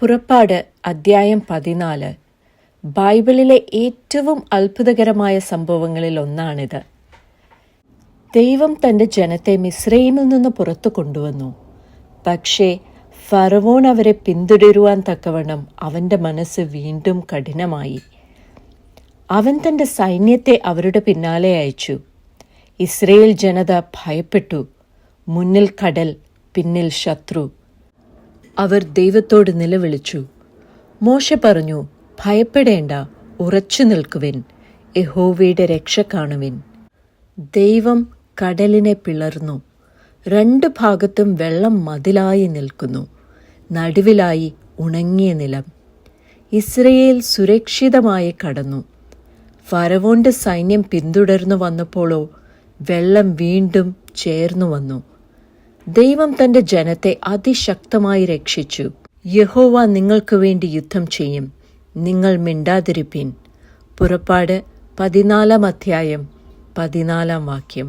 പുറപ്പാട് അദ്ധ്യായം 14 ബൈബിളിലെ ഏറ്റവും അത്ഭുതകരമായ സംഭവങ്ങളിൽ ഒന്നാണിത്. ദൈവം തൻ്റെ ജനത്തെ മിസ്രയീമിൽ നിന്ന് പുറത്തു കൊണ്ടുവന്നു. പക്ഷേ ഫറവോൻ അവരെ പിന്തുടരുവാൻ തക്കവണ്ണം അവൻ്റെ മനസ്സ് വീണ്ടും കഠിനമായി. അവൻ തൻ്റെ സൈന്യത്തെ അവരുടെ പിന്നാലെ അയച്ചു. ഇസ്രയേൽ ജനത ഭയപ്പെട്ടു. മുന്നിൽ കടൽ, പിന്നിൽ ശത്രു. അവർ ദൈവത്തോട് നിലവിളിച്ചു. മോശെ പറഞ്ഞു, ഭയപ്പെടേണ്ട, ഉറച്ചു നിൽക്കുവിൻ, യഹോവയുടെ രക്ഷ കാണുവിൻ. ദൈവം കടലിനെ പിളർന്നു. 2 ഭാഗത്തും വെള്ളം മതിലായി നിൽക്കുന്നു. നടുവിലായി ഉണങ്ങിയ നിലം. ഇസ്രയേൽ സുരക്ഷിതമായി കടന്നു. ഫറവോന്റെ സൈന്യം പിന്തുടർന്നു വന്നപ്പോഴോ വെള്ളം വീണ്ടും ചേർന്നു വന്നു. ദൈവം തൻ്റെ ജനത്തെ അതിശക്തമായി രക്ഷിച്ചു. യഹോവ നിങ്ങൾക്ക് വേണ്ടി യുദ്ധം ചെയ്യും, നിങ്ങൾ മിണ്ടാതിരിപ്പീൻ. പുറപ്പാട് 14 അധ്യായം 14 വാക്യം.